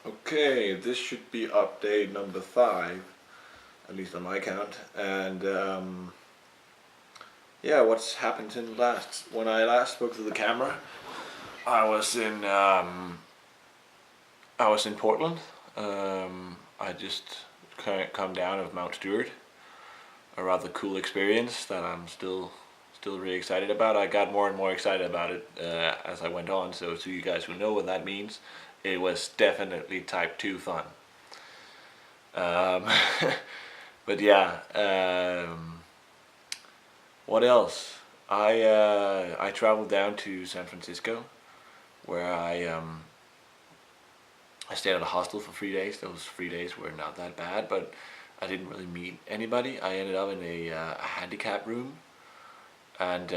Okay, this should be update number 5, at least on my count. And yeah, what's happened since last? When I last spoke to the camera, I was in Portland. I just come down of Mount Stewart, a rather cool experience that I'm still really excited about. I got more and more excited about it as I went on. So to you guys who know what that means, it was definitely type 2 fun. Um, but yeah, what else? I traveled down to San Francisco, where I stayed at a hostel for 3 days. Those 3 days were not that bad, but I didn't really meet anybody. I ended up in a handicap room, and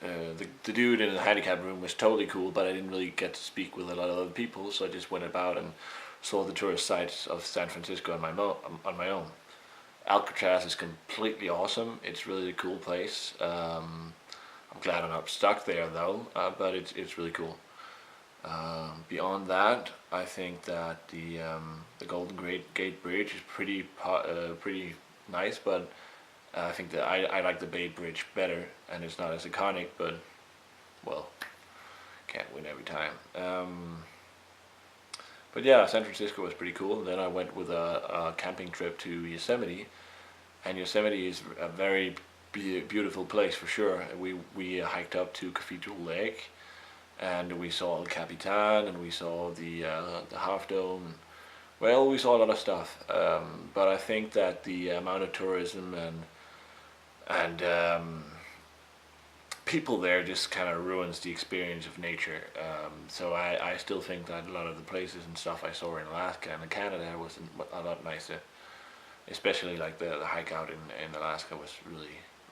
the dude in the handicap room was totally cool, but I didn't really get to speak with a lot of other people, so I just went about and saw the tourist sites of San Francisco on my own. Alcatraz is completely awesome. It's really a cool place. I'm glad I'm not stuck there though, but it's really cool. Beyond that, I think that the Golden Gate Bridge is pretty nice, but I think that I like the Bay Bridge better, and it's not as iconic, but well, can't win every time. But yeah, San Francisco was pretty cool. And then I went with a camping trip to Yosemite, and Yosemite is a very beautiful place for sure. We hiked up to Cathedral Lake, and we saw El Capitan, and we saw the Half Dome. Well, we saw a lot of stuff, but I think that the amount of tourism and people there just kind of ruins the experience of nature. So I still think that a lot of the places and stuff I saw in Alaska and in Canada was a lot nicer. Especially like the hike out in Alaska was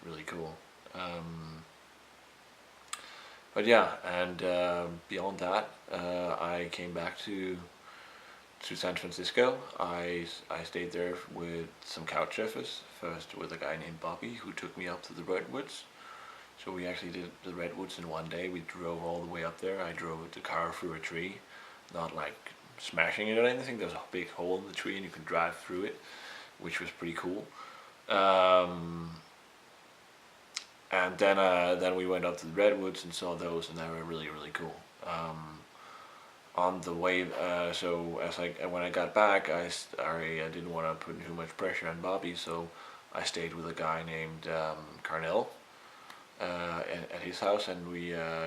really cool. But yeah, and beyond that, I came back to San Francisco. I stayed there with some couch surfers. First with a guy named Bobby who took me up to the Redwoods. So we actually did the Redwoods in one day. We drove all the way up there. I drove the car through a tree, not like smashing it or anything. There was a big hole in the tree and you could drive through it, which was pretty cool. And then we went up to the Redwoods and saw those, and they were really cool. On the way, so when I got back, I didn't want to put too much pressure on Bobby, so I stayed with a guy named Carnell at his house, and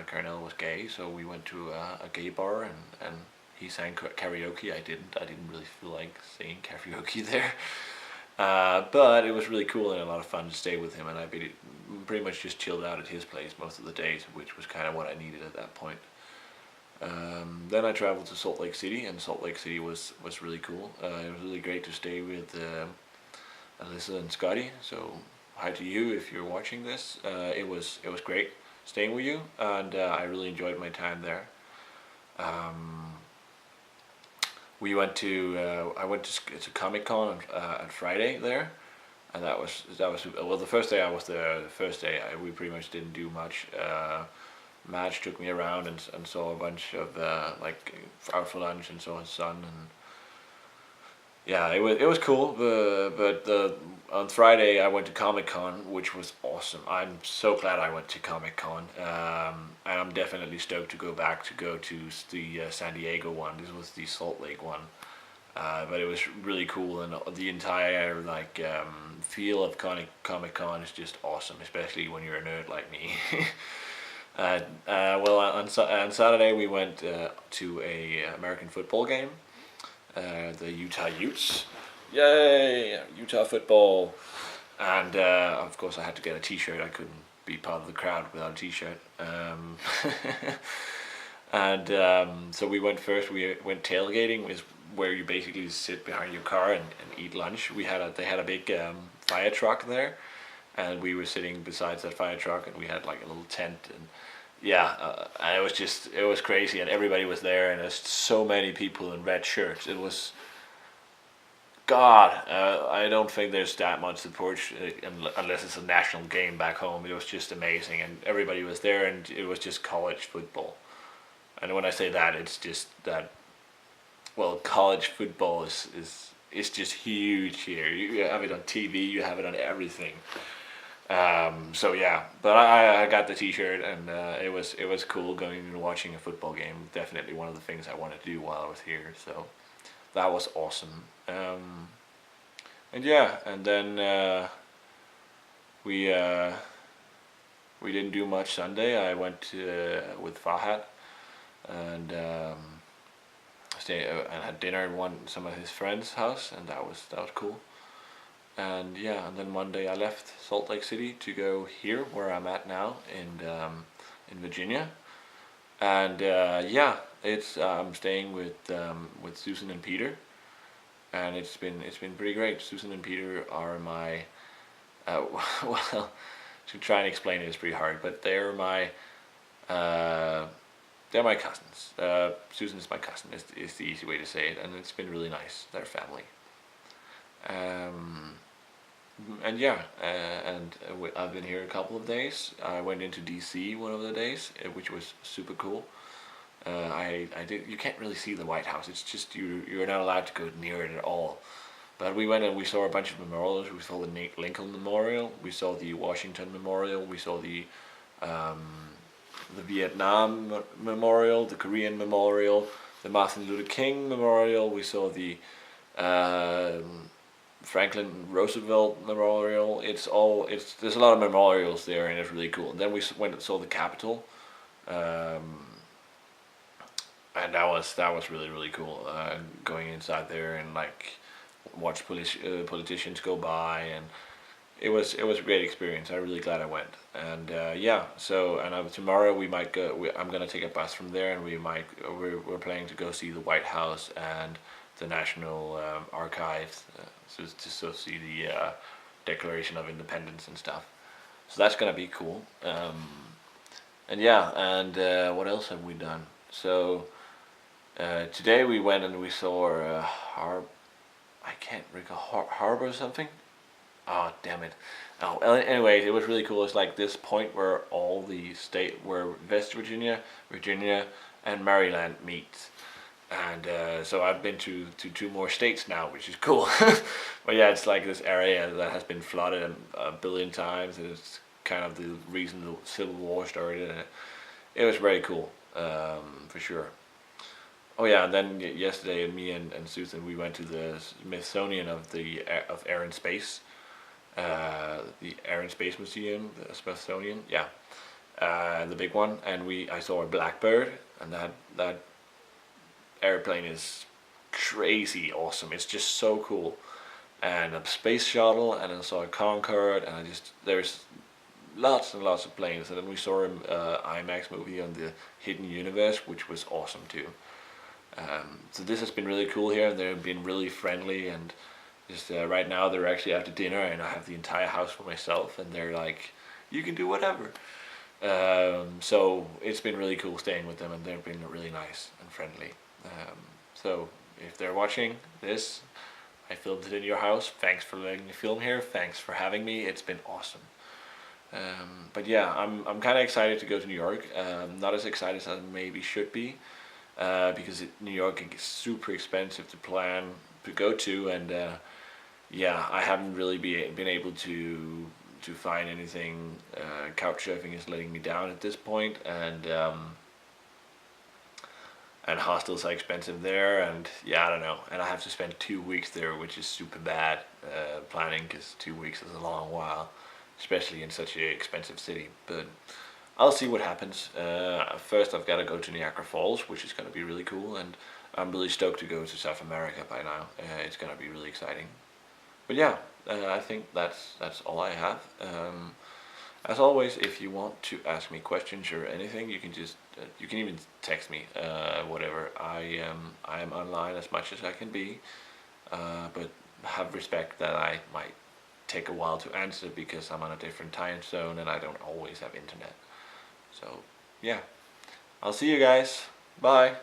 Carnell was gay, so we went to a gay bar, and he sang karaoke. I didn't really feel like singing karaoke there. But it was really cool and a lot of fun to stay with him, and I pretty much just chilled out at his place most of the days, which was kind of what I needed at that point. Then I traveled to Salt Lake City, and Salt Lake City was really cool. It was really great to stay with Alyssa and Scotty. So hi to you if you're watching this. It was great staying with you, and I really enjoyed my time there. We went to I went to ComicCon on Friday there, and that was well, the first day I was there. The first day we pretty much didn't do much. Madge took me around and saw a bunch of like out for lunch and saw his son, and yeah, it was cool. But on Friday I went to ComicCon, which was awesome. I'm so glad I went to ComicCon, and I'm definitely stoked to go back to the San Diego one. This was the Salt Lake one, but it was really cool, and the entire like feel of Comic-Con is just awesome, especially when you're a nerd like me. Well, on Saturday we went to a American football game. The Utah Utes. Yay! Utah football. And of course I had to get a t-shirt. I couldn't be part of the crowd without a t-shirt. And so we went tailgating, is where you basically sit behind your car and eat lunch. They had a big fire truck there, and we were sitting beside that fire truck, and we had like a little tent, and yeah, and it was crazy, and everybody was there, and there's so many people in red shirts. It was, God, I don't think there's that much support unless it's a national game back home. It was just amazing, and everybody was there, and it was just college football. And when I say that, it's just that well, college football is just huge here. You have it on TV, you have it on everything. So yeah, but I got the T-shirt, and it was cool going and watching a football game. Definitely one of the things I wanted to do while I was here. So that was awesome. And yeah, and then we we didn't do much Sunday. I went with Fahad and stay and had dinner in some of his friends' house, and that was cool. And yeah, and then Monday I left Salt Lake City to go here where I'm at now in Virginia. And yeah, it's I'm staying with Susan and Peter, and it's been pretty great. Susan and Peter are my well, to try and explain it is pretty hard, but uh, they're my cousins. Susan is my cousin. Is the easy way to say it, and it's been really nice. They're family. Um, and yeah, I've been here a couple of days. I went into DC one of the days, which was super cool. I did. You can't really see the White House. It's just you're not allowed to go near it at all. But we went and we saw a bunch of memorials. We saw the Lincoln Memorial. We saw the Washington Memorial. We saw um, the Vietnam Memorial, the Korean Memorial, the Martin Luther King Memorial. We saw the Franklin Roosevelt Memorial. There's a lot of memorials there, and it's really cool. And then we went and saw the Capitol, and that was really cool. Going inside there and like watch politicians go by, and it was a great experience. I'm really glad I went. And yeah, so tomorrow we might go. I'm gonna take a bus from there, and we're planning to go see the White House and the National Archives, so to see the Declaration of Independence and stuff. So that's gonna be cool. And yeah, and what else have we done? So today we went and we saw I can't recall harbor or something. Oh damn it! Oh, anyway, it was really cool. It's like this point where all the where West Virginia, Virginia, and Maryland meet. And so I've been to two more states now, which is cool. But yeah, it's like this area that has been flooded a billion times, and it's kind of the reason the Civil War started. And it was very cool, for sure. Oh yeah, and then yesterday, me and Susan, we went to the Smithsonian of Air and Space, the Air and Space Museum, the Smithsonian, yeah, the big one, and I saw a blackbird, and that airplane is crazy awesome. It's just so cool, and a space shuttle, and I saw a Concorde, and there's lots and lots of planes, and then we saw an IMAX movie on the Hidden Universe, which was awesome too. So this has been really cool here, and they've been really friendly, and just right now they're actually after dinner, and I have the entire house for myself, and they're like, you can do whatever. So it's been really cool staying with them, and they've been really nice and friendly. So if they're watching this, I filmed it in your house. Thanks for letting me film here. Thanks for having me. It's been awesome. But yeah, I'm kind of excited to go to New York. Not as excited as I maybe should be, because New York is super expensive to go to, and yeah, I haven't really been able to find anything. Couch surfing is letting me down at this point, and hostels are expensive there, and yeah, I don't know. And I have to spend 2 weeks there, which is super bad planning, because 2 weeks is a long while, especially in such an expensive city. But I'll see what happens. First, I've got to go to Niagara Falls, which is going to be really cool, and I'm really stoked to go to South America by now. It's going to be really exciting. But yeah, I think that's all I have. As always, if you want to ask me questions or anything, you can even text me, whatever. I am online as much as I can be, but have respect that I might take a while to answer because I'm on a different time zone and I don't always have internet. So yeah, I'll see you guys. Bye.